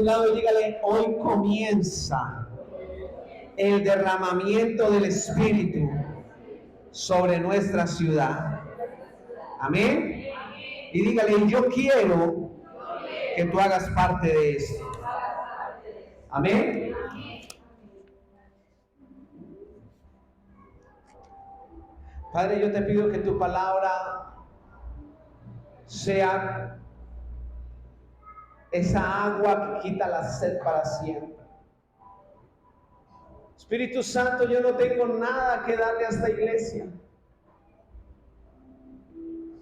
lado y dígale: hoy comienza el derramamiento del Espíritu sobre nuestra ciudad. Amén. Y dígale: yo quiero que tú hagas parte de esto. Amén. Padre, yo te pido que tu palabra sea esa agua que quita la sed para siempre. Espíritu Santo, yo no tengo nada que darle a esta iglesia,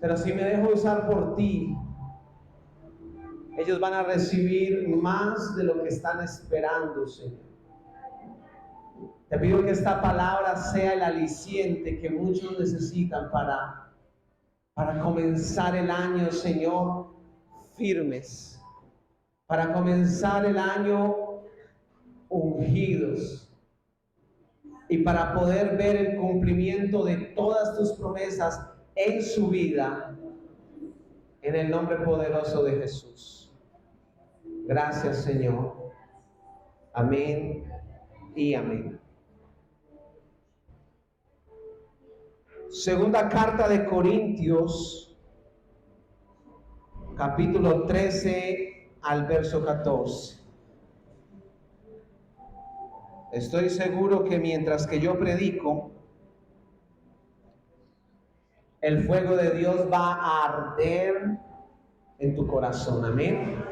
pero si me dejo usar por ti, ellos van a recibir más de lo que están esperando, Señor. Te pido que esta palabra sea el aliciente que muchos necesitan para comenzar el año, Señor, firmes, para comenzar el año ungidos y para poder ver el cumplimiento de todas tus promesas en su vida, en el nombre poderoso de Jesús. Gracias, Señor. Amén y amén. Segunda carta de Corintios, capítulo 13 al verso 14. Estoy seguro que mientras que yo predico, el fuego de Dios va a arder en tu corazón. Amén.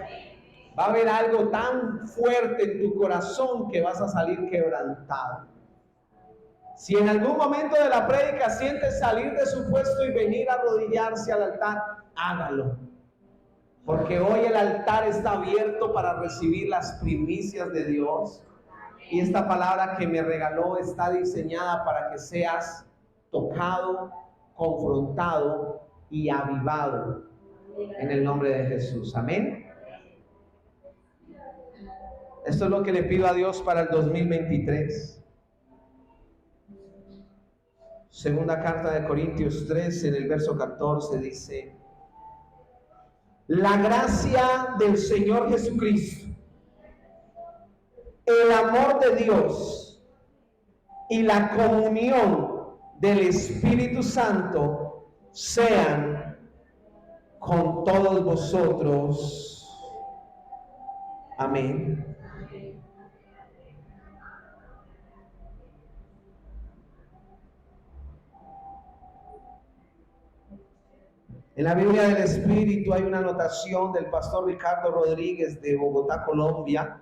Va a haber algo tan fuerte en tu corazón que vas a salir quebrantado. Si en algún momento de la prédica sientes salir de su puesto y venir a arrodillarse al altar, hágalo. Porque hoy el altar está abierto para recibir las primicias de Dios. Y esta palabra que me regaló está diseñada para que seas tocado, confrontado y avivado en el nombre de Jesús. Amén. Esto es lo que le pido a Dios para el 2023. Segunda carta de Corintios 13, en el verso 14 dice: la gracia del Señor Jesucristo, el amor de Dios y la comunión del Espíritu Santo sean con todos vosotros. Amén. En la Biblia del Espíritu hay una anotación del pastor Ricardo Rodríguez de Bogotá, Colombia,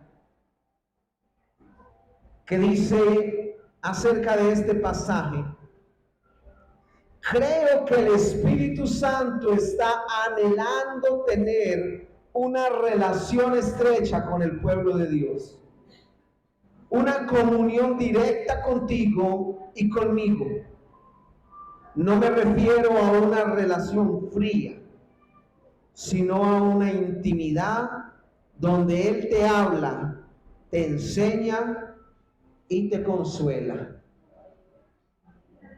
que dice acerca de este pasaje: creo que el Espíritu Santo está anhelando tener una relación estrecha con el pueblo de Dios, una comunión directa contigo y conmigo. No me refiero a una relación fría, sino a una intimidad donde Él te habla, te enseña y te consuela.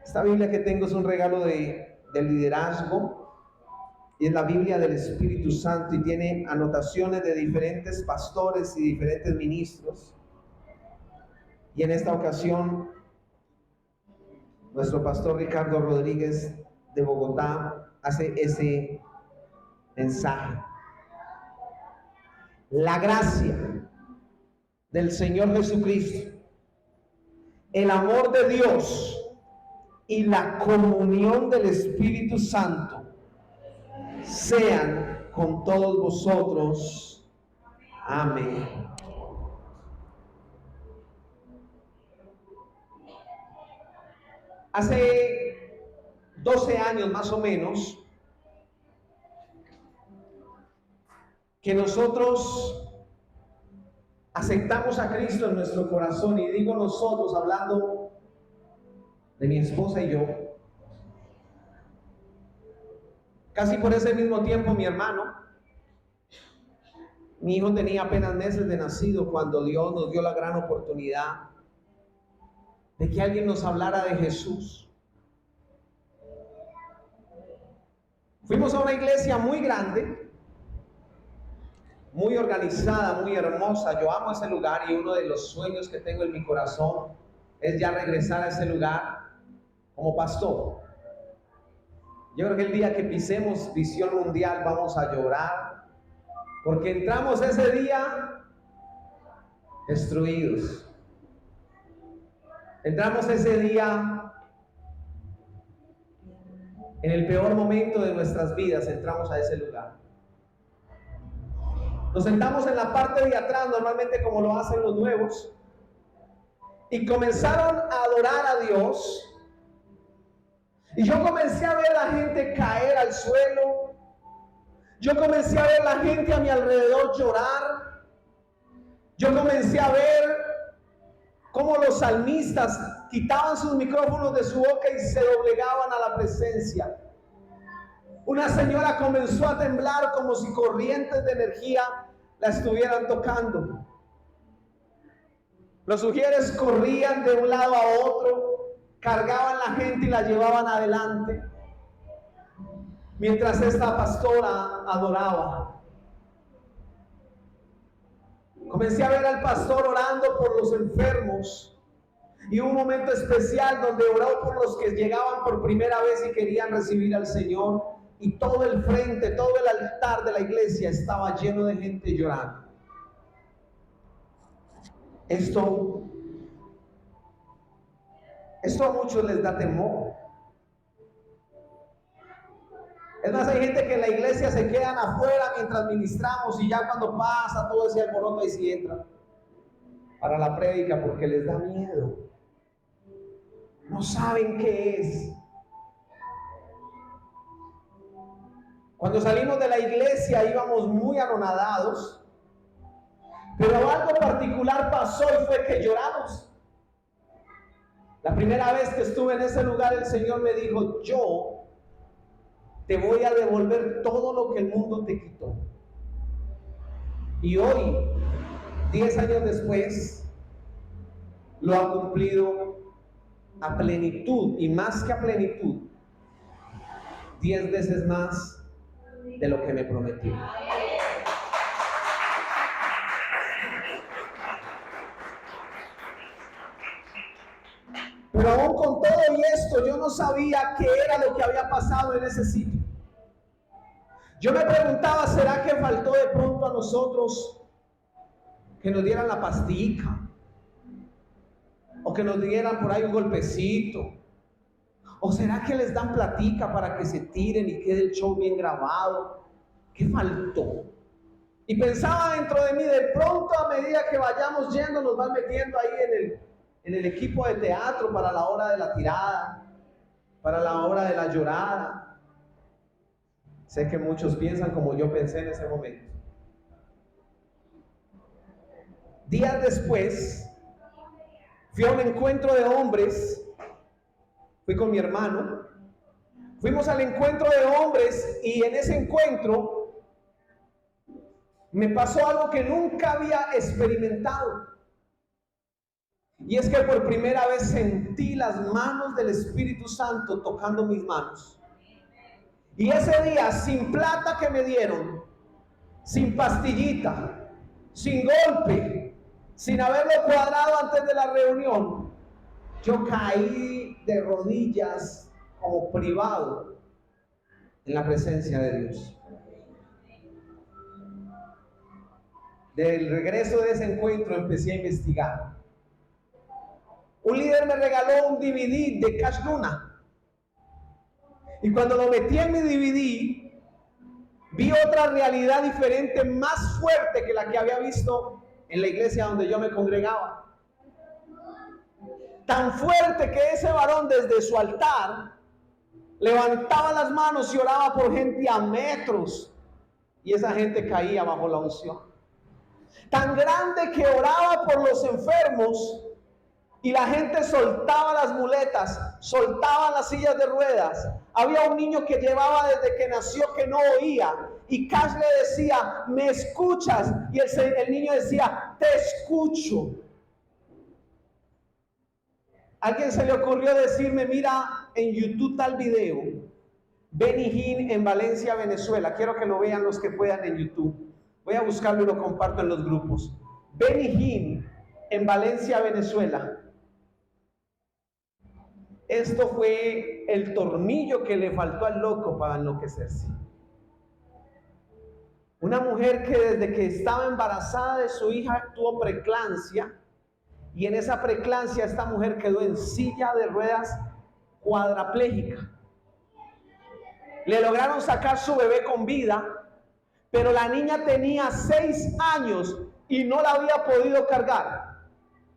Esta Biblia que tengo es un regalo de liderazgo, y es la Biblia del Espíritu Santo, y tiene anotaciones de diferentes pastores y diferentes ministros. Y en esta ocasión, nuestro pastor Ricardo Rodríguez de Bogotá hace ese mensaje. La gracia del Señor Jesucristo, el amor de Dios y la comunión del Espíritu Santo sean con todos vosotros. Amén. Hace 12 años más o menos que nosotros aceptamos a Cristo en nuestro corazón, y digo nosotros hablando de mi esposa y yo. Casi por ese mismo tiempo mi hermano, mi hijo tenía apenas meses de nacido cuando Dios nos dio la gran oportunidad de que alguien nos hablara de Jesús. Fuimos a una iglesia muy grande, muy organizada, muy hermosa. Yo amo ese lugar y uno de los sueños que tengo en mi corazón es ya regresar a ese lugar como pastor. Yo creo que el día que pisemos Visión Mundial vamos a llorar, porque entramos ese día destruidos. Entramos ese día en el peor momento de nuestras vidas, entramos a ese lugar. Nos sentamos en la parte de atrás, normalmente como lo hacen los nuevos, y comenzaron a adorar a Dios. Y yo comencé a ver a la gente caer al suelo. Yo comencé a ver a la gente a mi alrededor llorar. Yo comencé a ver cómo los salmistas quitaban sus micrófonos de su boca y se doblegaban a la presencia. Una señora comenzó a temblar como si corrientes de energía la estuvieran tocando. Los sugieres corrían de un lado a otro, cargaban la gente y la llevaban adelante, mientras esta pastora adoraba. Comencé a ver al pastor orando por los enfermos, y un momento especial donde oró por los que llegaban por primera vez y querían recibir al Señor, y todo el frente, todo el altar de la iglesia estaba lleno de gente llorando. Esto a muchos les da temor. Es más, hay gente que en la iglesia se quedan afuera mientras ministramos, y ya cuando pasa todo ese alboroto ahí sí entran para la prédica porque les da miedo. No saben qué es. Cuando salimos de la iglesia íbamos muy anonadados, pero algo particular pasó y fue que lloramos. La primera vez que estuve en ese lugar, el Señor me dijo: yo te voy a devolver todo lo que el mundo te quitó. Y hoy, 10 años después, lo ha cumplido a plenitud, y más que a plenitud, 10 veces más de lo que me prometió. Pero aún con todo y esto, yo no sabía qué era lo que había pasado en ese sitio. Yo me preguntaba, ¿será que faltó de pronto a nosotros que nos dieran la pastica? ¿O que nos dieran por ahí un golpecito? ¿O será que les dan platica para que se tiren y quede el show bien grabado? ¿Qué faltó? Y pensaba dentro de mí, de pronto a medida que vayamos yendo, nos van metiendo ahí en el equipo de teatro para la hora de la tirada, para la hora de la llorada. Sé que muchos piensan como yo pensé en ese momento. Días después, fui a un encuentro de hombres. Fui con mi hermano. Fuimos al encuentro de hombres, y en ese encuentro me pasó algo que nunca había experimentado. Y es que por primera vez sentí las manos del Espíritu Santo tocando mis manos. Y ese día, sin plata que me dieron, sin pastillita, sin golpe, sin haberlo cuadrado antes de la reunión, yo caí de rodillas como privado en la presencia de Dios. Del regreso de ese encuentro empecé a investigar. Un líder me regaló un DVD de Cash Luna, y cuando lo metí en mi DVD vi otra realidad diferente, más fuerte que la que había visto en la iglesia donde yo me congregaba. Tan fuerte que ese varón desde su altar levantaba las manos y oraba por gente a metros, y esa gente caía bajo la unción. Tan grande que oraba por los enfermos y la gente soltaba las muletas, soltaba las sillas de ruedas. Había un niño que llevaba desde que nació que no oía, y Cash le decía: ¿me escuchas? Y el niño decía: te escucho. Alguien se le ocurrió decirme: mira en YouTube tal video, Benny Hinn en Valencia, Venezuela. Quiero que lo vean los que puedan en YouTube. Voy a buscarlo y lo comparto en los grupos. Benny Hinn, en Valencia, Venezuela. Esto fue el tornillo que le faltó al loco para enloquecerse. Una mujer que desde que estaba embarazada de su hija tuvo preeclampsia, y en esa preeclampsia esta mujer quedó en silla de ruedas cuadraplégica. Le lograron sacar su bebé con vida, pero la niña tenía 6 años y no la había podido cargar.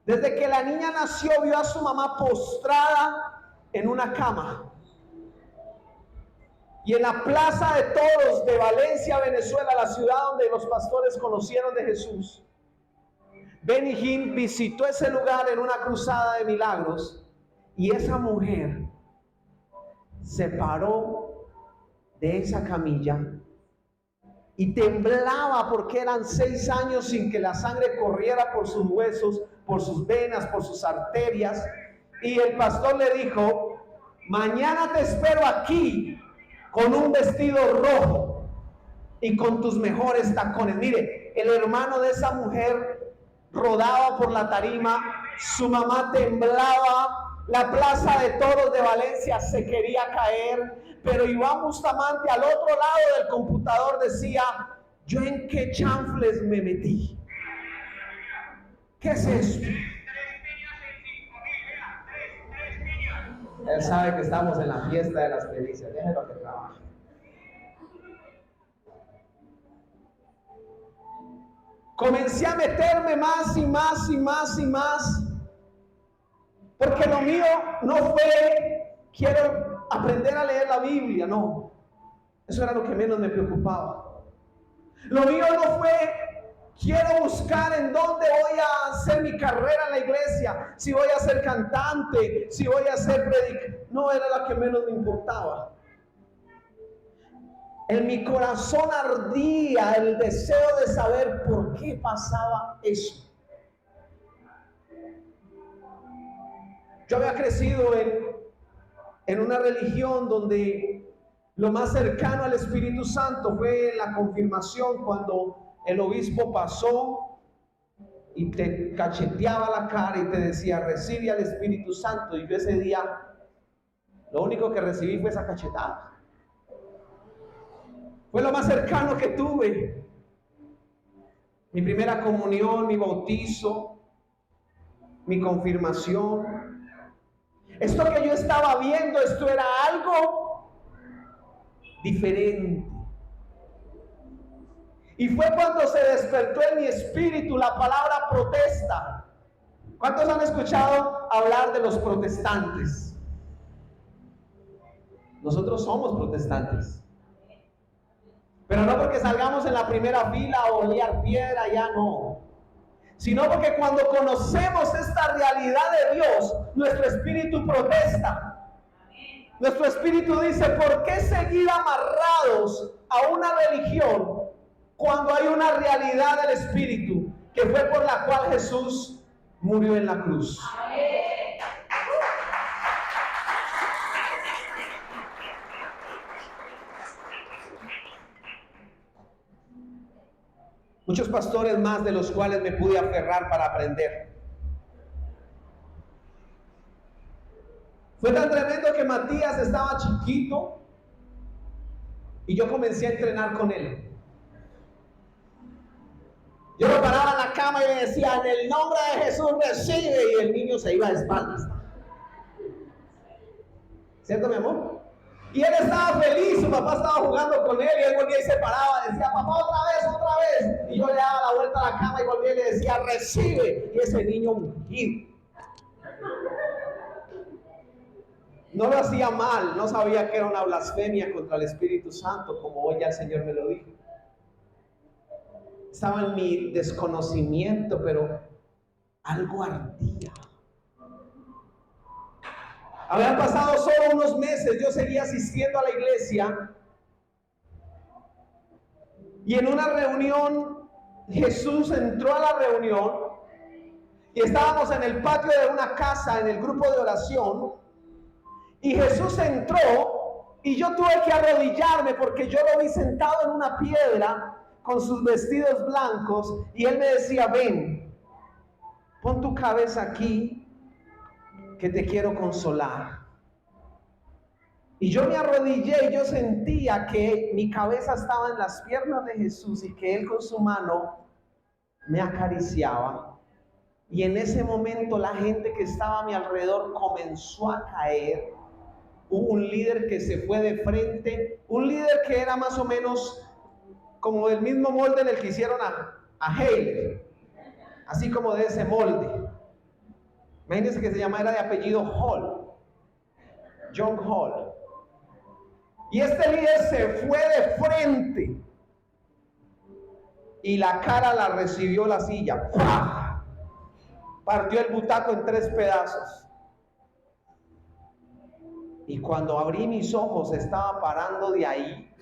Desde que la niña nació vio a su mamá postrada en una cama. Y en la Plaza de Toros de Valencia, Venezuela, la ciudad donde los pastores conocieron de Jesús, Benny Hinn visitó ese lugar en una cruzada de milagros, y esa mujer se paró de esa camilla y temblaba porque eran 6 años sin que la sangre corriera por sus huesos, por sus venas, por sus arterias. Y el pastor le dijo: mañana te espero aquí con un vestido rojo y con tus mejores tacones. Mire, el hermano de esa mujer rodaba por la tarima, su mamá temblaba, la Plaza de Toros de Valencia se quería caer, pero Iván Bustamante al otro lado del computador decía: ¿yo en qué chanfles me metí? ¿Qué es esto? Él sabe que estamos en la fiesta de las delicias, déjelo que trabaje. Comencé a meterme más y más y más y más, porque lo mío no fue quiero aprender a leer la Biblia, no, eso era lo que menos me preocupaba. Lo mío no fue quiero buscar en dónde voy a hacer mi carrera en la iglesia, si voy a ser cantante, si voy a ser predicador, no era lo que menos me importaba. En mi corazón ardía el deseo de saber por qué pasaba eso. Yo había crecido en una religión donde lo más cercano al Espíritu Santo fue la confirmación, cuando el obispo pasó y te cacheteaba la cara y te decía: recibe al Espíritu Santo. Y yo ese día lo único que recibí fue esa cachetada. Fue lo más cercano que tuve. Mi primera comunión, mi bautizo, mi confirmación. Esto que yo estaba viendo, esto era algo diferente. Y fue cuando se despertó en mi espíritu la palabra protesta. ¿Cuántos han escuchado hablar de los protestantes? Nosotros somos protestantes. Pero no porque salgamos en la primera fila a olear piedra, ya no. Sino porque cuando conocemos esta realidad de Dios, nuestro espíritu protesta. Nuestro espíritu dice: ¿por qué seguir amarrados a una religión cuando hay una realidad del espíritu, que fue por la cual Jesús murió en la cruz? Muchos pastores más de los cuales me pude aferrar para aprender. Fue tan tremendo que Matías estaba chiquito y yo comencé a entrenar con él. Yo lo paraba en la cama y le decía: en el nombre de Jesús recibe, y el niño se iba de espaldas. ¿Cierto, mi amor? Y él estaba feliz, su papá estaba jugando con él y él volvía y se paraba, decía: papá, otra vez. Y yo le daba la vuelta a la cama y volvía y le decía: recibe. Y ese niño ungido. No lo hacía mal, no sabía que era una blasfemia contra el Espíritu Santo, como hoy ya el Señor me lo dijo. Estaba en mi desconocimiento, pero algo ardía. Habían pasado solo unos meses, yo seguía asistiendo a la iglesia, y en una reunión Jesús entró a la reunión y estábamos en el patio de una casa en el grupo de oración, y Jesús entró y yo tuve que arrodillarme porque yo lo vi sentado en una piedra, con sus vestidos blancos, y él me decía: ven, pon tu cabeza aquí, que te quiero consolar. Y yo me arrodillé y yo sentía que mi cabeza estaba en las piernas de Jesús y que Él con su mano me acariciaba. Y en ese momento la gente que estaba a mi alrededor comenzó a caer. Hubo un líder que se fue de frente, un líder que era más o menos como del mismo molde en el que hicieron a Haile, así como de ese molde. Imagínense que era de apellido Hall, John Hall. Y este líder se fue de frente y la cara la recibió la silla. ¡Pah! Partió el butaco en 3 pedazos. Y cuando abrí mis ojos estaba parando de ahí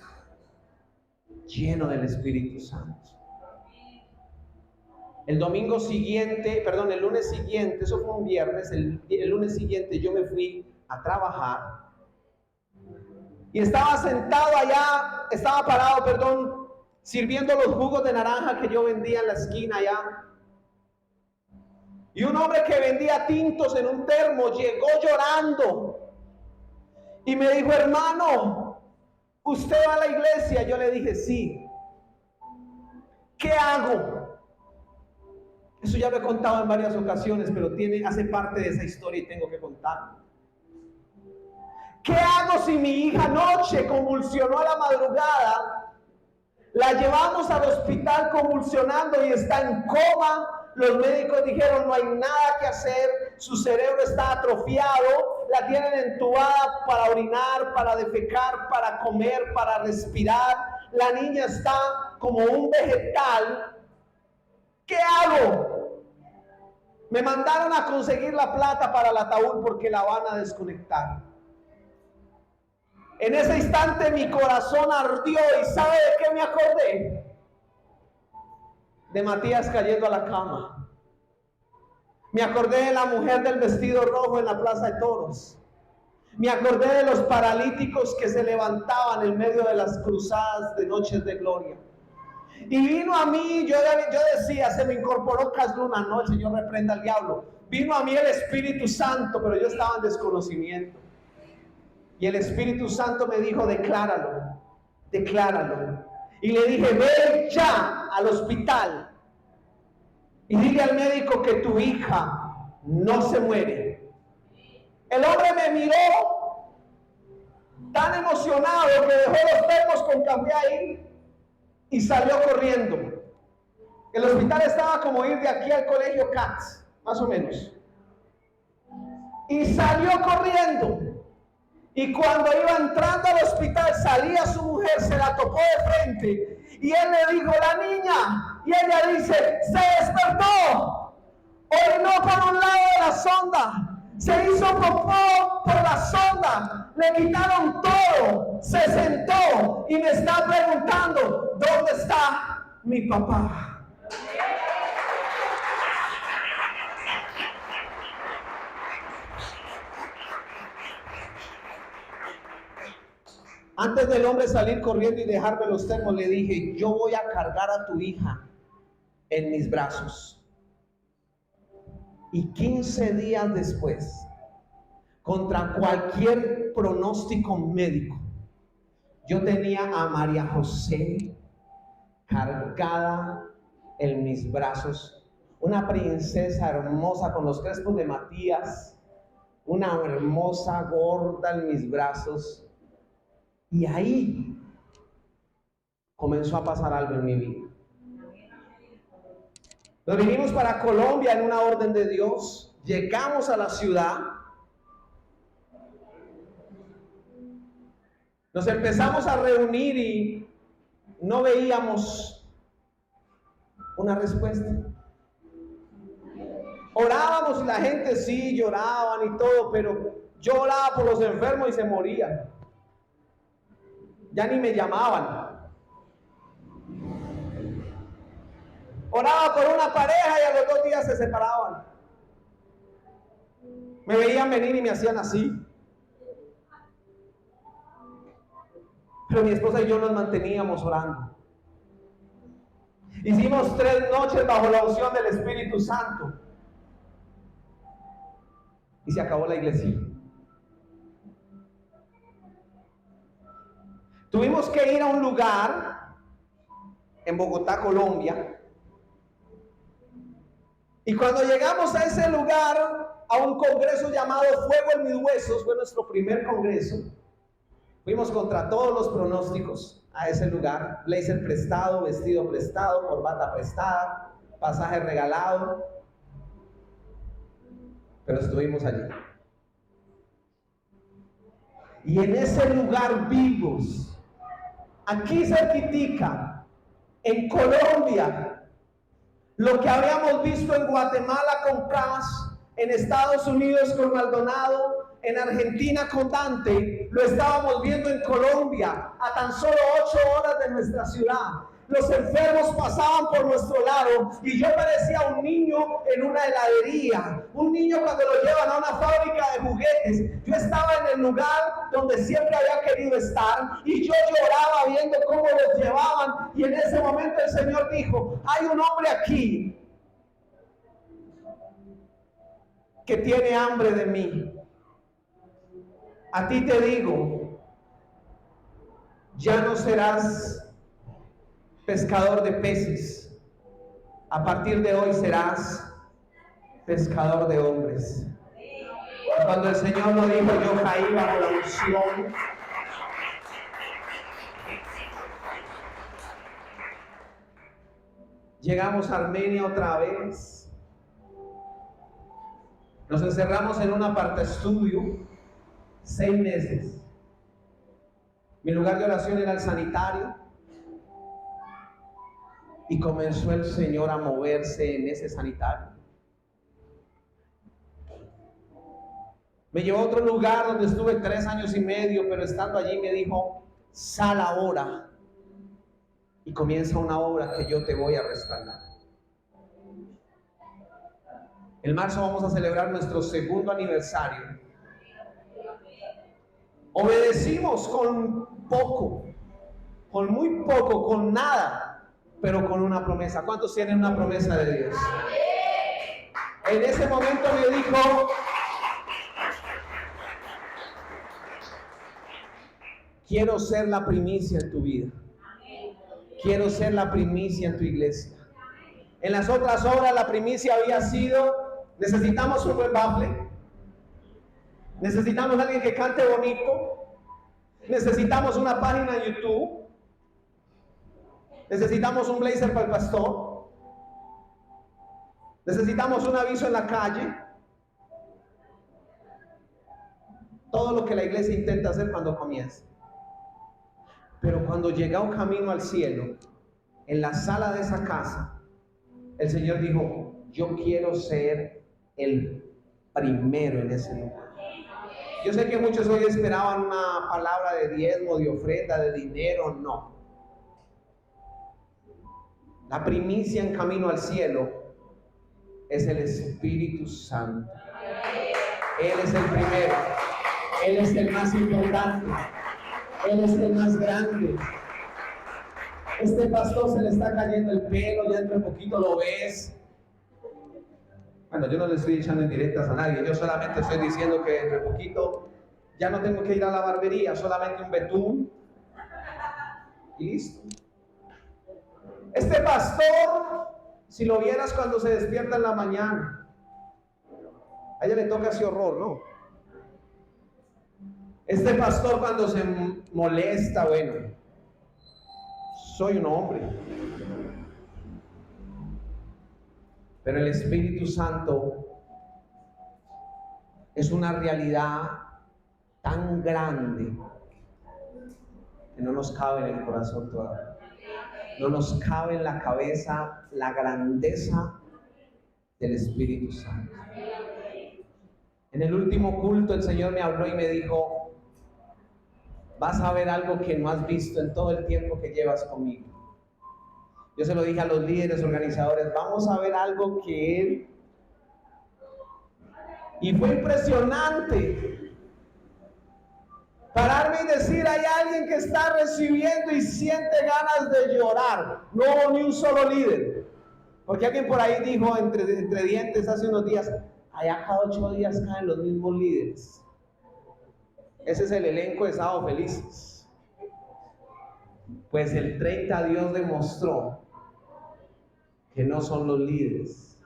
lleno del Espíritu Santo. El lunes siguiente, eso fue un viernes, el lunes siguiente yo me fui a trabajar. Y estaba parado, sirviendo los jugos de naranja que yo vendía en la esquina allá. Y un hombre que vendía tintos en un termo llegó llorando y me dijo: hermano, ¿usted va a la iglesia? Yo le dije: sí. ¿Qué hago? Eso ya lo he contado en varias ocasiones, pero hace parte de esa historia y tengo que contarlo. ¿Qué hago si mi hija anoche convulsionó a la madrugada? La llevamos al hospital convulsionando y está en coma. Los médicos dijeron: no hay nada que hacer, su cerebro está atrofiado, la tienen entubada para orinar, para defecar, para comer, para respirar. La niña está como un vegetal. ¿Qué hago? Me mandaron a conseguir la plata para el ataúd porque la van a desconectar. En ese instante mi corazón ardió y ¿sabe de qué me acordé? De Matías cayendo a la cama. Me acordé de la mujer del vestido rojo en la plaza de toros. Me acordé de los paralíticos que se levantaban en medio de las cruzadas de noches de gloria. Y vino a mí, yo decía, se me incorporó Casluna, no, el Señor reprenda al diablo. Vino a mí el Espíritu Santo, pero yo estaba en desconocimiento. Y el Espíritu Santo me dijo: decláralo, decláralo. Y le dije: ve ya al hospital y dile al médico que tu hija no se muere. El hombre me miró tan emocionado que dejó los termos con café ahí y salió corriendo. El hospital estaba como ir de aquí al colegio Katz, más o menos. Y salió corriendo. Y cuando iba entrando al hospital, salía su mujer, se la topó de frente. Y él le dijo: la niña. Y ella dice: se despertó. Orinó por un lado de la sonda. Se hizo popó por la sonda. Le quitaron todo. Se sentó y me está preguntando: ¿dónde está mi papá? Antes del hombre salir corriendo y dejarme los termos, le dije: yo voy a cargar a tu hija en mis brazos. Y 15 días después, contra cualquier pronóstico médico, yo tenía a María José cargada en mis brazos, una princesa hermosa con los crespos de Matías, una hermosa gorda en mis brazos. Y ahí comenzó a pasar algo en mi vida. Nos vinimos para Colombia en una orden de Dios. Llegamos a la ciudad. Nos empezamos a reunir y no veíamos una respuesta. Orábamos y la gente sí lloraban y todo, pero yo oraba por los enfermos y se morían. Ya ni me llamaban. Oraba por una pareja y a los 2 días se separaban. Me veían venir y me hacían así. Pero mi esposa y yo nos manteníamos orando. Hicimos 3 noches bajo la unción del Espíritu Santo. Y se acabó la iglesia. Tuvimos que ir a un lugar en Bogotá, Colombia. Y cuando llegamos a ese lugar, a un congreso llamado Fuego en mis Huesos, fue nuestro primer congreso. Fuimos contra todos los pronósticos a ese lugar. Blazer prestado, vestido prestado, corbata prestada, pasaje regalado. Pero estuvimos allí. Y en ese lugar vimos, aquí cerquitica, en Colombia, lo que habíamos visto en Guatemala con Cash, en Estados Unidos con Maldonado, en Argentina con Dante, lo estábamos viendo en Colombia, a tan solo 8 horas de nuestra ciudad. Los enfermos pasaban por nuestro lado y yo parecía un niño en una heladería, un niño cuando lo llevan a una fábrica de juguetes. Yo estaba en el lugar donde siempre había querido estar y yo lloraba viendo cómo los llevaban, y en ese momento el Señor dijo: hay un hombre aquí que tiene hambre de mí. A ti te digo, ya no serás pescador de peces. A partir de hoy serás pescador de hombres. Y cuando el Señor lo dijo, yo caí bajo la unción. Llegamos a Armenia otra vez. Nos encerramos en un apartaestudio 6 meses. Mi lugar de oración era el sanitario. Y comenzó el Señor a moverse en ese sanitario. Me llevó a otro lugar donde estuve 3 años y medio, pero estando allí me dijo: sal ahora y comienza una obra que yo te voy a respaldar. En marzo vamos a celebrar nuestro 2º aniversario. Obedecimos con poco, con muy poco, con nada, pero con una promesa. ¿Cuántos tienen una promesa de Dios? En ese momento me dijo: quiero ser la primicia en tu vida. Quiero ser la primicia en tu iglesia. En las otras obras la primicia había sido: necesitamos un buen bafle, necesitamos alguien que cante bonito, necesitamos una página en YouTube, necesitamos un blazer para el pastor, necesitamos un aviso en la calle. Todo lo que la iglesia intenta hacer cuando comienza. Pero cuando llega un camino al cielo, en la sala de esa casa, el Señor dijo: yo quiero ser el primero en ese lugar. Yo sé que muchos hoy esperaban una palabra de diezmo, de ofrenda, de dinero. No. La primicia en camino al cielo es el Espíritu Santo. Él es el primero. Él es el más importante. Él es el más grande. Este pastor se le está cayendo el pelo, ya dentro de poquito lo ves. Bueno, yo no le estoy echando indirectas a nadie, yo solamente estoy diciendo que dentro de poquito ya no tengo que ir a la barbería, solamente un betún y listo. Este pastor, si lo vieras cuando se despierta en la mañana, a ella le toca ese horror, ¿no? Este pastor cuando se molesta, bueno, soy un hombre. Pero el Espíritu Santo es una realidad tan grande que no nos cabe en el corazón todavía. No nos cabe en la cabeza la grandeza del Espíritu Santo. En el último culto el Señor me habló y me dijo: vas a ver algo que no has visto en todo el tiempo que llevas conmigo. Yo se lo dije a los líderes organizadores: vamos a ver algo que Él... Y fue impresionante. Pararme y decir, hay alguien que está recibiendo y siente ganas de llorar. No hubo ni un solo líder. Porque alguien por ahí dijo entre dientes hace unos días, allá cada 8 días caen los mismos líderes. Ese es el elenco de Sábado Felices. Pues el 30 Dios demostró que no son los líderes.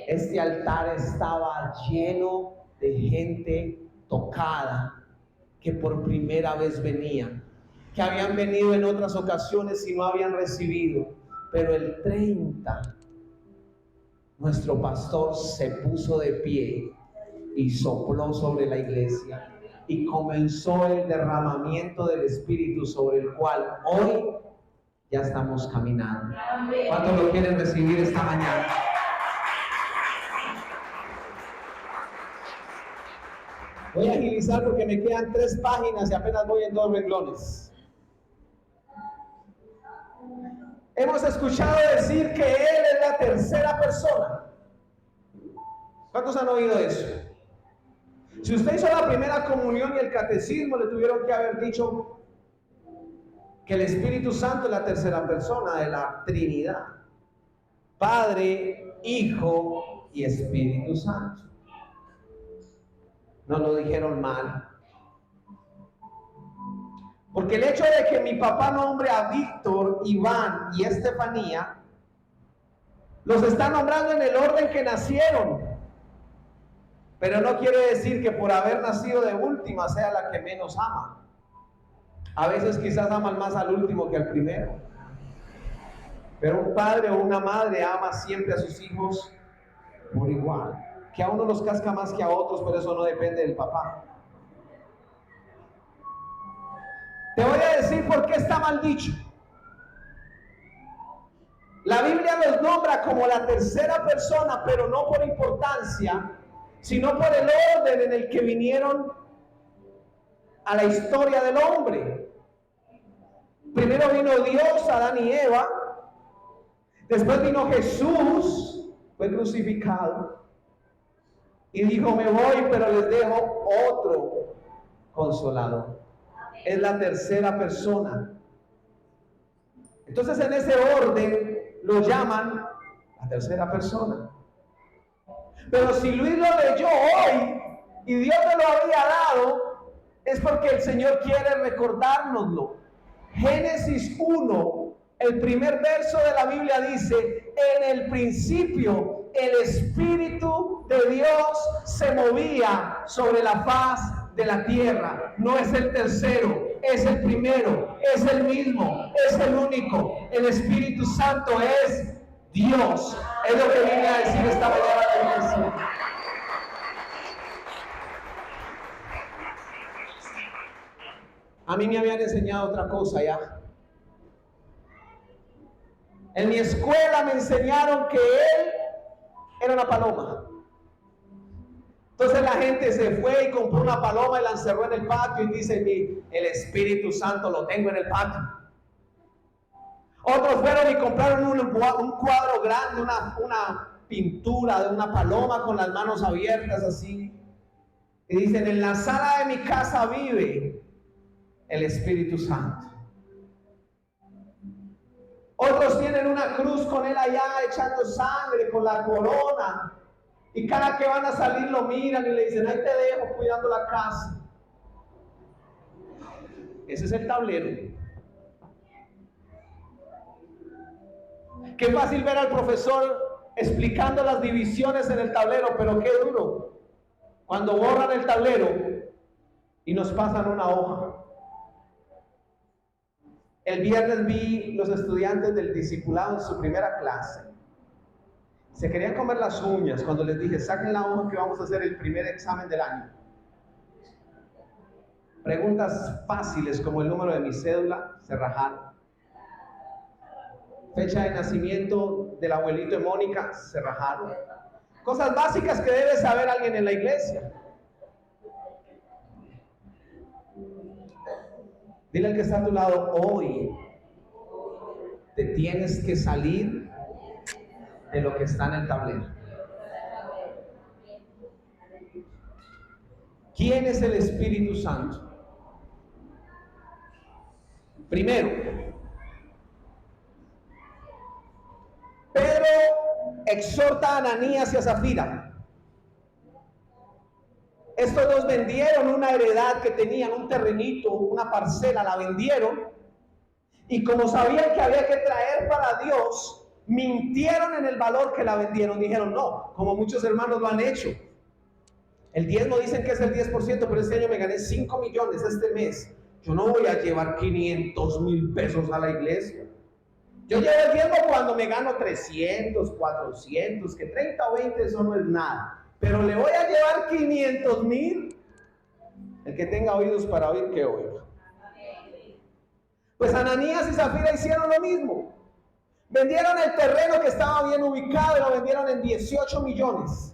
Este altar estaba lleno de gente tocada, que por primera vez venían, que habían venido en otras ocasiones y no habían recibido, pero el 30, nuestro pastor se puso de pie y sopló sobre la iglesia y comenzó el derramamiento del Espíritu sobre el cual hoy ya estamos caminando. ¿Cuántos lo quieren recibir esta mañana? Voy a agilizar porque me quedan 3 páginas y apenas voy en 2 renglones. Hemos escuchado decir que Él es la tercera persona. ¿Cuántos han oído eso? Si usted hizo la primera comunión y el catecismo, le tuvieron que haber dicho que el Espíritu Santo es la tercera persona de la Trinidad. Padre, Hijo y Espíritu Santo. No lo dijeron mal. Porque el hecho de que mi papá nombre a Víctor, Iván y Estefanía, los está nombrando en el orden que nacieron. Pero no quiere decir que por haber nacido de última sea la que menos ama. A veces quizás aman más al último que al primero. Pero un padre o una madre ama siempre a sus hijos por igual. Que a uno los casca más que a otros, pero eso no depende del papá. Te voy a decir por qué está mal dicho. La Biblia los nombra como la tercera persona, pero no por importancia, sino por el orden en el que vinieron a la historia del hombre. Primero vino Dios, Adán y Eva. Después vino Jesús, fue crucificado. Y dijo, me voy, pero les dejo otro consolador. Es la tercera persona. Entonces en ese orden lo llaman la tercera persona. Pero si Luis lo leyó hoy y Dios me lo había dado, es porque el Señor quiere recordárnoslo. Génesis 1, el primer verso de la Biblia dice, en el principio el Espíritu de Dios se movía sobre la faz de la tierra. No es el tercero, es el primero, es el mismo, es el único. El Espíritu Santo es Dios. Es lo que vine a decir esta mañana a la iglesia. A mí me habían enseñado otra cosa ya. En mi escuela me enseñaron que Él era una paloma. Entonces la gente se fue y compró una paloma y la encerró en el patio y dice, el Espíritu Santo lo tengo en el patio. Otros fueron y compraron un cuadro grande, una pintura de una paloma con las manos abiertas así. Y dicen, en la sala de mi casa vive el Espíritu Santo. Otros tienen una cruz con él allá echando sangre, con la corona. Y cada que van a salir lo miran y le dicen, ahí te dejo cuidando la casa. Ese es el tablero. Qué fácil ver al profesor explicando las divisiones en el tablero, pero qué duro cuando borran el tablero y nos pasan una hoja. El viernes vi los estudiantes del discipulado en su primera clase. Se querían comer las uñas cuando les dije, saquen la hoja que vamos a hacer el primer examen del año. Preguntas fáciles como el número de mi cédula, se rajaron. Fecha de nacimiento del abuelito de Mónica, se rajaron. Cosas básicas que debe saber alguien en la iglesia. Dile al que está a tu lado, hoy te tienes que salir de lo que está en el tablero. ¿Quién es el Espíritu Santo? Primero, Pedro exhorta a Ananías y a Zafira. Estos dos vendieron una heredad que tenían, un terrenito, una parcela, la vendieron. Y como sabían que había que traer para Dios, mintieron en el valor que la vendieron. Dijeron, no, como muchos hermanos lo han hecho. El diezmo dicen que es el 10%, pero este año me gané 5 millones este mes. Yo no voy a llevar 500,000 pesos a la iglesia. Yo llevo el diezmo cuando me gano 300, 400, que 30 o 20 eso no es nada. Pero le voy a llevar 500,000. El que tenga oídos para oír, que oiga. Pues Ananías y Zafira hicieron lo mismo. Vendieron el terreno que estaba bien ubicado y lo vendieron en 18 millones.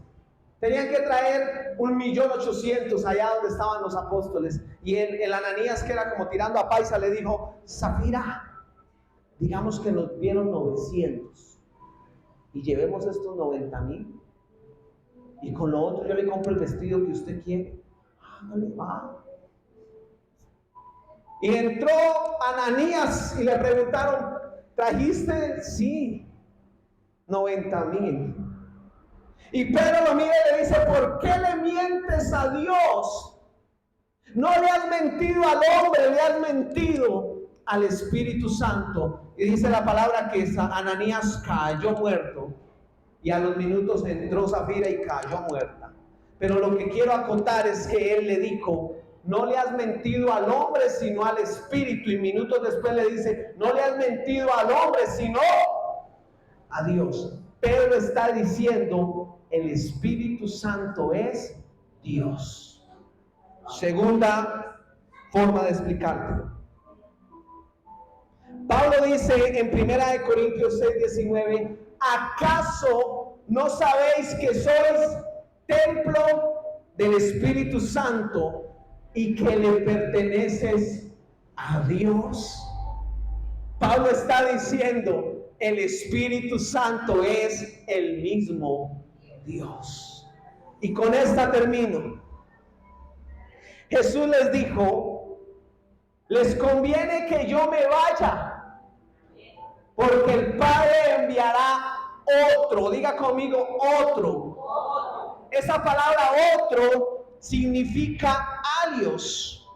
Tenían que traer 1,800,000 allá donde estaban los apóstoles. Y el Ananías, que era como tirando a paisa, le dijo, Zafira, digamos que nos dieron 900 y llevemos estos 90,000. Y con lo otro yo le compro el vestido que usted quiere. Hágale, va. Y entró Ananías y le preguntaron, ¿trajiste? Sí, 90,000. Y Pedro lo mira y le dice, ¿por qué le mientes a Dios? No le has mentido al hombre, le has mentido al Espíritu Santo. Y dice la palabra que Ananías cayó muerto. Y a los minutos entró Zafira y cayó muerta. Pero lo que quiero acotar es que él le dijo, no le has mentido al hombre sino al Espíritu. Y minutos después le dice, no le has mentido al hombre sino a Dios. Pedro está diciendo, el Espíritu Santo es Dios. Segunda forma de explicártelo. Pablo dice en 1 Corintios 6:19, ¿acaso no sabéis que sois templo del Espíritu Santo y que le perteneces a Dios? Pablo está diciendo, el Espíritu Santo es el mismo Dios. Y con esta termino. Jesús les dijo, les conviene que yo me vaya, porque el Padre enviará otro. Diga conmigo, otro. Esa palabra otro significa alios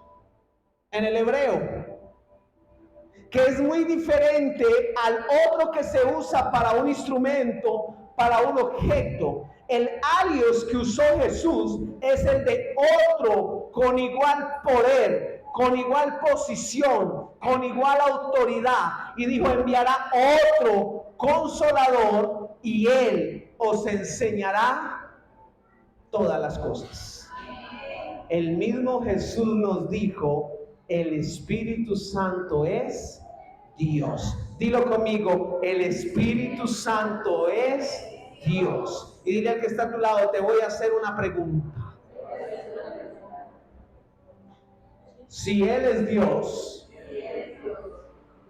en el hebreo, que es muy diferente al otro que se usa para un instrumento, para un objeto. El alios que usó Jesús es el de otro con igual poder, con igual posición, con igual autoridad. Y dijo, enviará otro consolador y él os enseñará todas las cosas. El mismo Jesús nos dijo, el Espíritu Santo es Dios. Dilo conmigo, el Espíritu Santo es Dios. Y dile al que está a tu lado, te voy a hacer una pregunta. Si Él es Dios,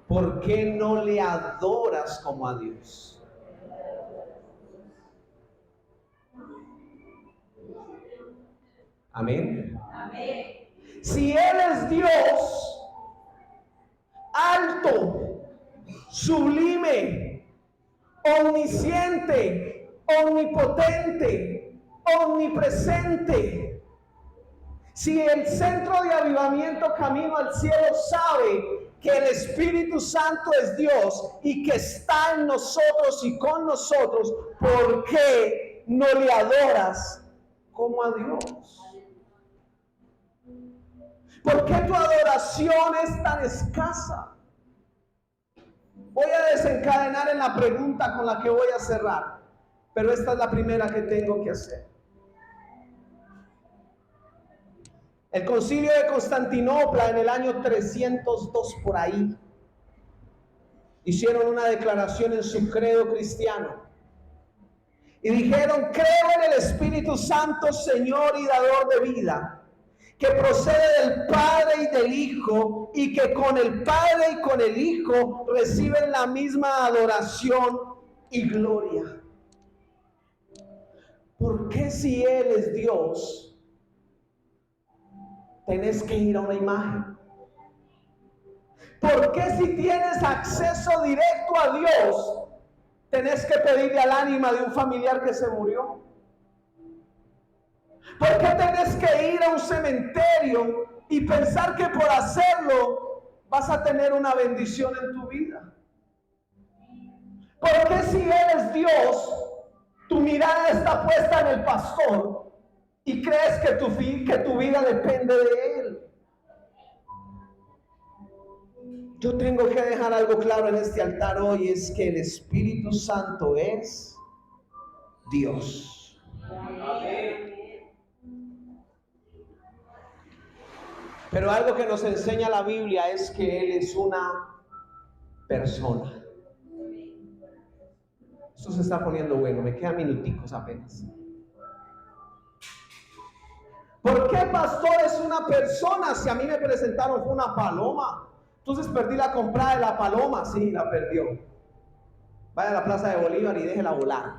¿por qué no le adoras como a Dios? Amén. Si Él es Dios, alto, sublime, omnisciente, omnipotente, omnipresente, si el centro de avivamiento Camino al Cielo sabe que el Espíritu Santo es Dios y que está en nosotros y con nosotros, ¿por qué no le adoras como a Dios? ¿Por qué tu adoración es tan escasa? Voy a desencadenar en la pregunta con la que voy a cerrar, pero esta es la primera que tengo que hacer. El concilio de Constantinopla en el año 302 por ahí hicieron una declaración en su credo cristiano y dijeron, creo en el Espíritu Santo, Señor y dador de vida, que procede del Padre y del Hijo, y que con el Padre y con el Hijo reciben la misma adoración y gloria. ¿Por qué si Él es Dios tenés que ir a una imagen? ¿Por qué si tienes acceso directo a Dios, tenés que pedirle al ánima de un familiar que se murió? ¿Por qué tenés que ir a un cementerio y pensar que por hacerlo vas a tener una bendición en tu vida? ¿Por qué si eres Dios, tu mirada está puesta en el pastor y crees que tu vida depende de él? Yo tengo que dejar algo claro en este altar hoy, es que el Espíritu Santo es Dios. Pero algo que nos enseña la Biblia es que Él es una persona. Esto se está poniendo bueno, me quedan minuticos apenas. ¿Por qué pastor es una persona? Si a mí me presentaron fue una paloma. Entonces perdí la comprada de la paloma. Sí, la perdió. Vaya a la Plaza de Bolívar y déjela volar.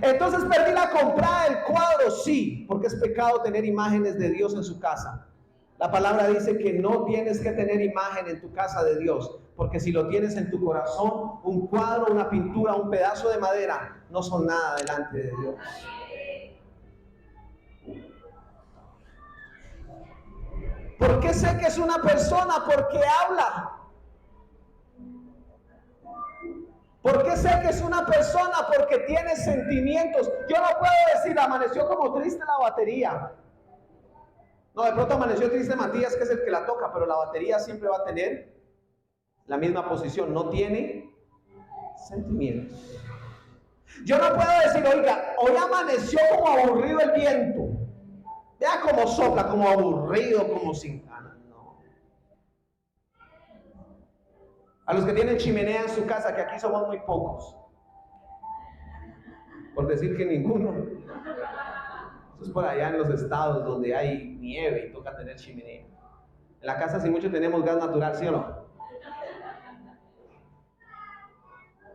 Entonces perdí la comprada del cuadro. Sí, porque es pecado tener imágenes de Dios en su casa. La palabra dice que no tienes que tener imagen en tu casa de Dios, porque si lo tienes en tu corazón, un cuadro, una pintura, un pedazo de madera, no son nada delante de Dios. ¿Por qué sé que es una persona? Porque habla. ¿Por qué sé que es una persona? Porque tiene sentimientos. Yo no puedo decir, amaneció como triste la batería. No, de pronto amaneció triste Matías, que es el que la toca, pero la batería siempre va a tener la misma posición. No tiene sentimientos. Yo no puedo decir, oiga, hoy amaneció como aburrido el viento. Vea cómo sopla, como aburrido, como sin ganas. No. A los que tienen chimenea en su casa, que aquí somos muy pocos, por decir que ninguno. Eso es por allá en los estados donde hay nieve y toca tener chimenea. En la casa sí mucho tenemos gas natural, ¿sí o no?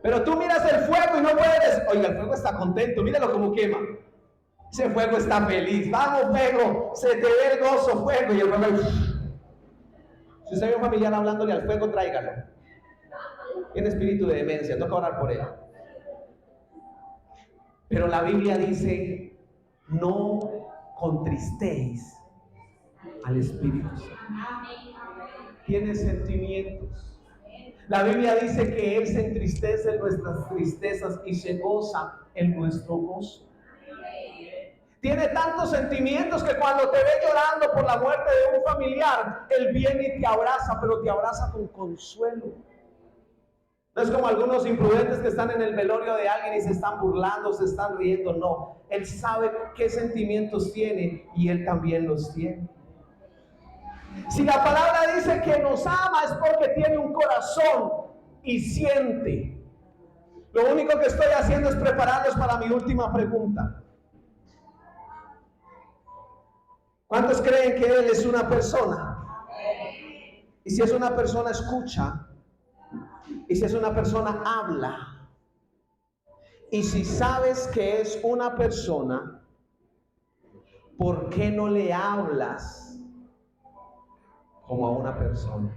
Pero tú miras el fuego y no puedes, oiga, el fuego está contento, míralo como quema. Ese fuego está feliz. Vamos, fuego, se te ve el gozo, fuego. Y el fuego, si usted ve un familiar hablándole al fuego, tráigalo. Tiene espíritu de demencia, toca orar por él. Pero la Biblia dice, no contristéis al Espíritu Santo. Tiene sentimientos. La Biblia dice que Él se entristece en nuestras tristezas y se goza en nuestro gozo. Tiene tantos sentimientos que cuando te ve llorando por la muerte de un familiar, Él viene y te abraza, pero te abraza con consuelo. No es como algunos imprudentes que están en el velorio de alguien y se están burlando, se están riendo. No, Él sabe qué sentimientos tiene y Él también los tiene. Si la palabra dice que nos ama es porque tiene un corazón y siente. Lo único que estoy haciendo es prepararlos para mi última pregunta. ¿Cuántos creen que Él es una persona? Y si es una persona, escucha. Y si es una persona, habla. Y si sabes que es una persona, ¿por qué no le hablas como a una persona?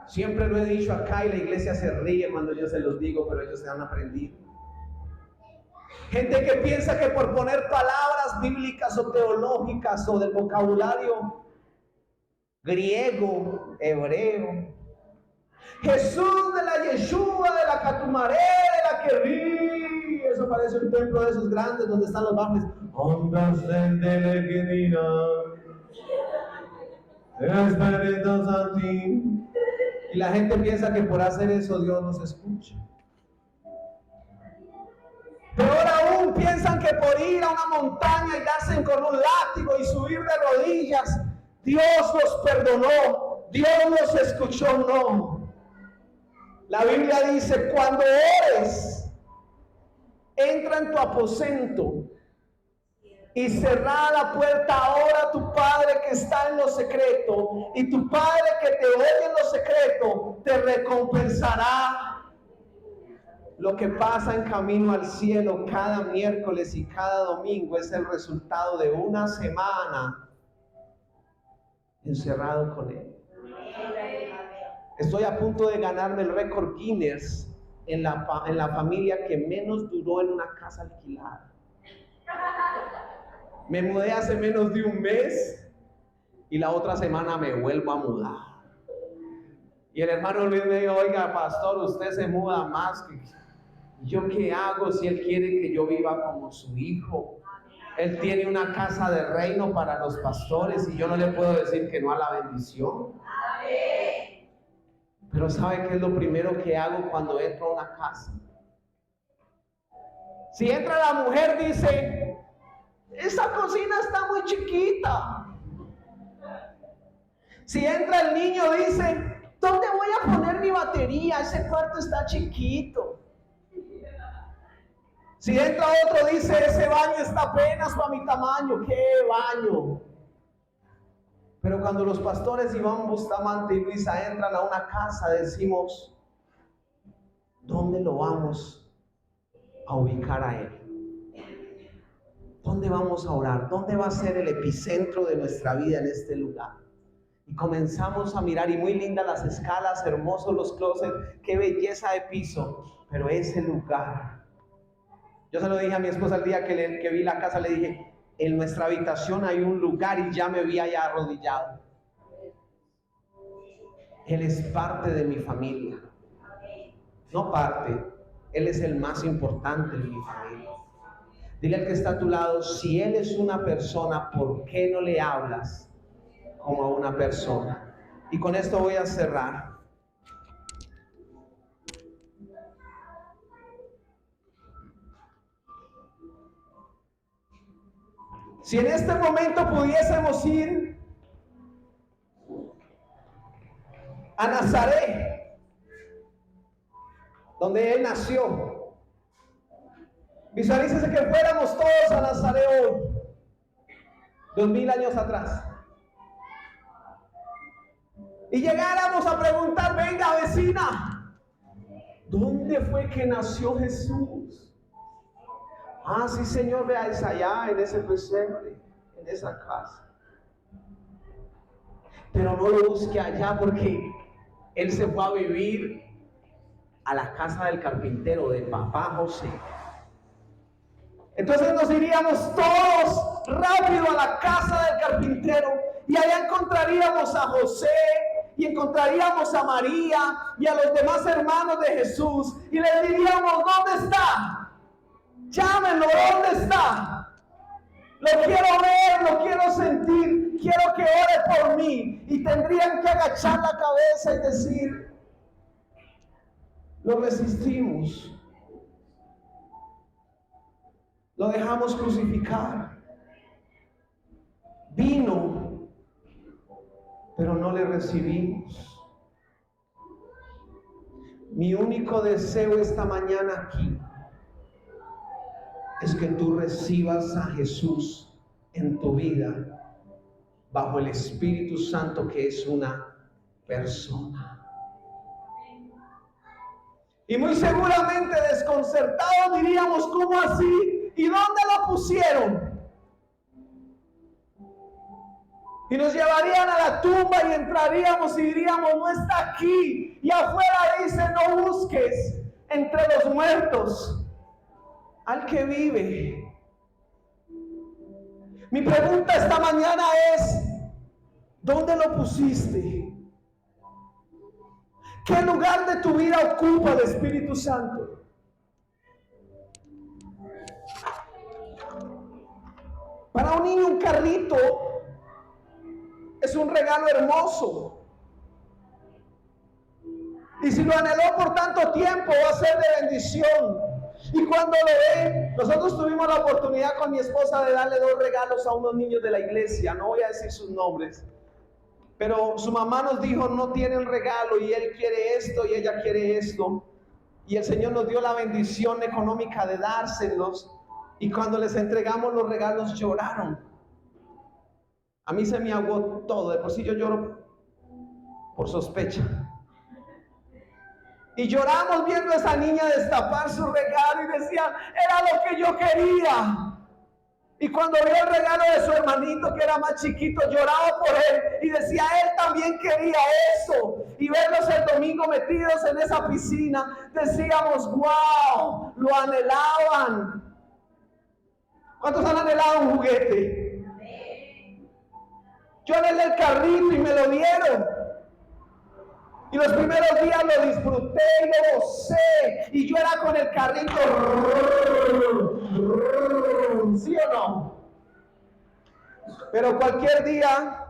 Siempre lo he dicho acá y la iglesia se ríe cuando yo se los digo, pero ellos se han aprendido. Gente que piensa que por poner palabras bíblicas o teológicas o del vocabulario griego, hebreo, Jesús de la Yeshua, de la Catumaré, de la Querí, eso parece un templo de esos grandes donde están los bajes. Ondas de Leguedina, Espíritu Santo. Y la gente piensa que por hacer eso Dios nos escucha. Peor aún, piensan que por ir a una montaña y darse con un látigo y subir de rodillas, Dios los perdonó, Dios los escuchó. No. La Biblia dice, cuando ores, entra en tu aposento y cerrada la puerta, ahora a tu Padre que está en lo secreto, y tu Padre que te oye en lo secreto te recompensará. Lo que pasa en Camino al Cielo cada miércoles y cada domingo es el resultado de una semana encerrado con Él. Estoy a punto de ganarme el récord Guinness en la familia que menos duró en una casa alquilada. Me mudé hace menos de un mes y la otra semana me vuelvo a mudar. Y el hermano Luis me dijo: oiga, pastor, usted se muda más que... ¿Yo qué hago si Él quiere que yo viva como su hijo? Él tiene una casa de reino para los pastores y yo no le puedo decir que no a la bendición. Pero ¿sabe qué es lo primero que hago cuando entro a una casa? Si entra la mujer, dice: esa cocina está muy chiquita. Si entra el niño, dice: ¿dónde voy a poner mi batería? Ese cuarto está chiquito. Si entra otro, dice: ese baño está apenas para mi tamaño. ¿Qué baño? Pero cuando los pastores Iván Bustamante y Luisa entran a una casa, decimos: ¿dónde lo vamos a ubicar a Él? ¿Dónde vamos a orar? ¿Dónde va a ser el epicentro de nuestra vida en este lugar? Y comenzamos a mirar, y muy lindas las escalas, hermosos los closets, qué belleza de piso, pero ese lugar. Yo se lo dije a mi esposa el día que vi la casa, le dije: en nuestra habitación hay un lugar, y ya me vi allá arrodillado. Él es parte de mi familia, no parte, Él es el más importante de mi familia. Dile al que está a tu lado: si Él es una persona, ¿por qué no le hablas como a una persona? Y con esto voy a cerrar. Si en este momento pudiésemos ir a Nazaret, donde Él nació, visualícese que fuéramos todos a Nazaret hoy, 2000 años atrás, y llegáramos a preguntar: venga, vecina, ¿dónde fue que nació Jesús? Ah, sí, señor, vea, es allá, en ese pesebre, en esa casa. Pero no lo busque allá, porque Él se fue a vivir a la casa del carpintero, de papá José. Entonces nos iríamos todos rápido a la casa del carpintero, y allá encontraríamos a José, y encontraríamos a María y a los demás hermanos de Jesús, y les diríamos: ¿dónde está? Llámenlo, ¿dónde está? Lo quiero ver, lo quiero sentir, quiero que ore por mí. Y tendrían que agachar la cabeza y decir: lo resistimos, lo dejamos crucificar, vino, pero no le recibimos. Mi único deseo esta mañana aquí es que tú recibas a Jesús en tu vida bajo el Espíritu Santo, que es una persona. Y muy seguramente desconcertados diríamos: ¿cómo así? ¿Y dónde lo pusieron? Y nos llevarían a la tumba y entraríamos y diríamos: no está aquí. Y afuera dice: no busques entre los muertos al que vive. Mi pregunta esta mañana es: ¿dónde lo pusiste? ¿Qué lugar de tu vida ocupa el Espíritu Santo? Para un niño, un carrito es un regalo hermoso, y si lo anheló por tanto tiempo, va a ser de bendición. Y cuando lo ve, nosotros tuvimos la oportunidad con mi esposa de darle 2 regalos a unos niños de la iglesia. No voy a decir sus nombres, pero su mamá nos dijo: no tienen regalo, y él quiere esto y ella quiere esto. Y el Señor nos dio la bendición económica de dárselos, y cuando les entregamos los regalos lloraron. A mí se me aguó todo, de por sí yo lloro por sospecha. Y lloramos viendo a esa niña destapar su regalo y decían: era lo que yo quería. Y cuando vio el regalo de su hermanito que era más chiquito, lloraba por él y decía, él también quería eso. Y verlos el domingo metidos en esa piscina, decíamos, wow, lo anhelaban. ¿Cuántos han anhelado un juguete? Yo anhelé el carrito y me lo dieron. Y los primeros días lo disfruté y lo gocé. Y yo era con el carrito. ¿Sí o no? Pero cualquier día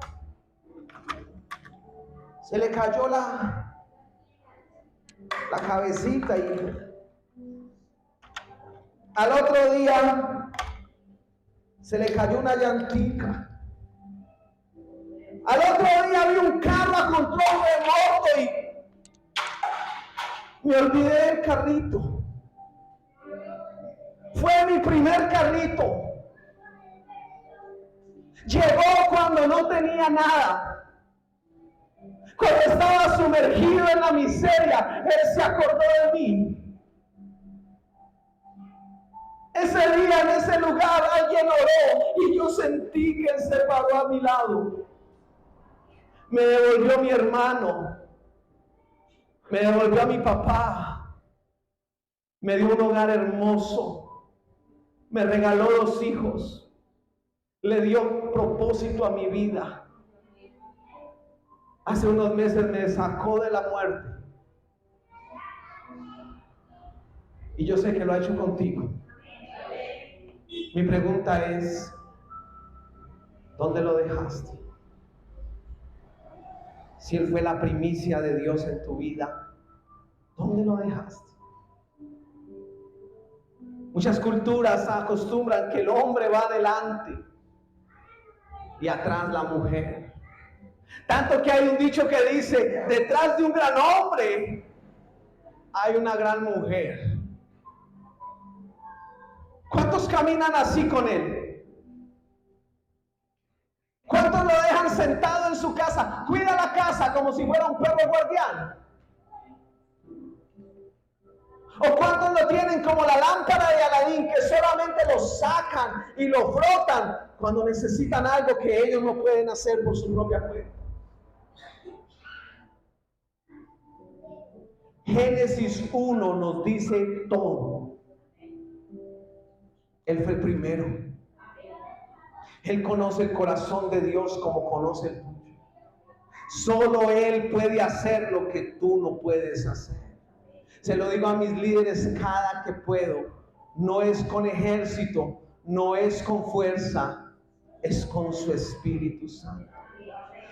se le cayó la cabecita y al otro día se le cayó una llantica. Al otro día vi un carro a control remoto y me olvidé del carrito. Fue mi primer carrito. Llegó cuando no tenía nada. Cuando estaba sumergido en la miseria, Él se acordó de mí. Ese día, en ese lugar, alguien oró y yo sentí que Él se paró a mi lado. Me devolvió mi hermano. Me devolvió a mi papá. Me dio un hogar hermoso. Me regaló 2 hijos. Le dio propósito a mi vida. Hace unos meses me sacó de la muerte. Y yo sé que lo ha hecho contigo. Mi pregunta es, ¿dónde lo dejaste? Si Él fue la primicia de Dios en tu vida, ¿dónde lo dejaste? Muchas culturas acostumbran que el hombre va adelante y atrás la mujer. Tanto que hay un dicho que dice, detrás de un gran hombre hay una gran mujer. ¿Cuántos caminan así con él? ¿Cuántos lo dejan sentado en su casa? Cuida la casa como si fuera un perro guardián. ¿O cuántos lo tienen como la lámpara de Aladín, que solamente lo sacan y lo frotan cuando necesitan algo que ellos no pueden hacer por su propia cuenta? Génesis 1 nos dice todo. Él fue el primero. Él conoce el corazón de Dios como conoce el tuyo. Solo Él puede hacer lo que tú no puedes hacer. Se lo digo a mis líderes cada que puedo. No es con ejército, no es con fuerza, es con su Espíritu Santo.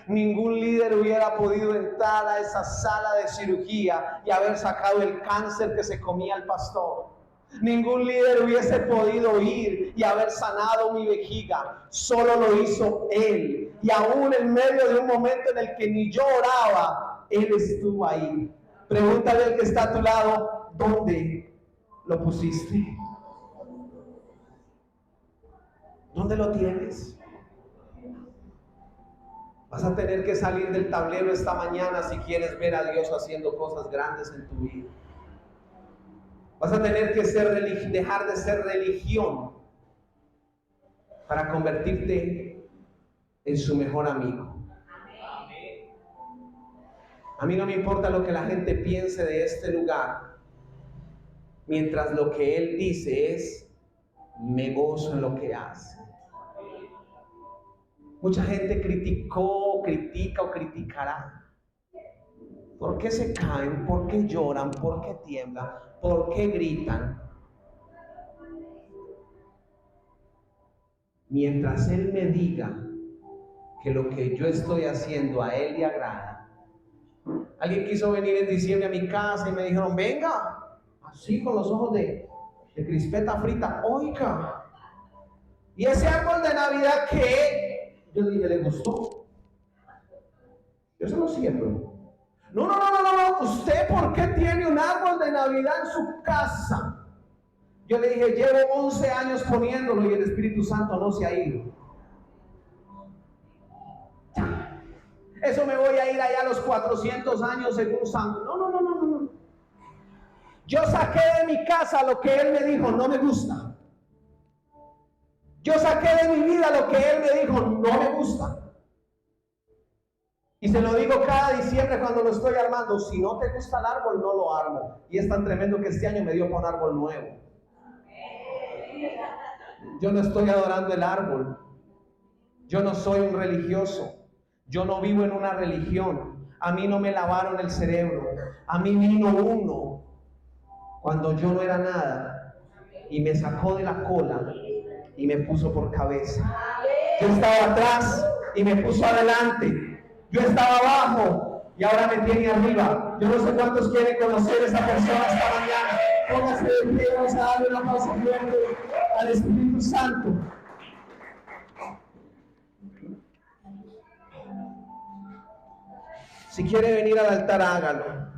Ningún líder hubiera podido entrar a esa sala de cirugía y haber sacado el cáncer que se comía el pastor. Ningún líder hubiese podido ir y haber sanado mi vejiga. Solo lo hizo Él. Y aún en medio de un momento en el que ni yo oraba, Él estuvo ahí. Pregúntale al que está a tu lado, ¿dónde lo pusiste? ¿Dónde lo tienes? Vas a tener que salir del tablero esta mañana si quieres ver a Dios haciendo cosas grandes en tu vida. Vas a tener que dejar de ser religión para convertirte en su mejor amigo. A mí no me importa lo que la gente piense de este lugar, mientras lo que Él dice es, me gozo en lo que hace. Mucha gente critica o criticará. ¿Por qué se caen? ¿Por qué lloran? ¿Por qué tiemblan? ¿Por qué gritan? Mientras Él me diga que lo que yo estoy haciendo a Él le agrada. Alguien quiso venir en diciembre a mi casa y me dijeron, venga, así con los ojos de crispeta frita, oiga. Y ese árbol de Navidad que yo dije, ¿le gustó? Yo se lo siembro. No, ¿usted por qué tiene un árbol de Navidad en su casa? Yo le dije, llevo 11 años poniéndolo y el Espíritu Santo no se ha ido. Eso me voy a ir allá a los 400 años según Santo. No. Yo saqué de mi casa lo que Él me dijo, no me gusta. Yo saqué de mi vida lo que Él me dijo, no me gusta. Y se lo digo cada diciembre cuando lo estoy armando, si no te gusta el árbol, no lo armo. Y es tan tremendo que este año me dio para un árbol nuevo. Yo no estoy adorando el árbol. Yo no soy un religioso. Yo no vivo en una religión. A mí no me lavaron el cerebro. A mí vino uno cuando yo no era nada y me sacó de la cola y me puso por cabeza. Yo estaba atrás y me puso adelante. Yo estaba abajo y ahora me tiene arriba. Yo no sé cuántos quieren conocer a esa persona esta mañana. Póngase de pie, vamos a darle una pausa fuerte al Espíritu Santo. Si quiere venir al altar, hágalo.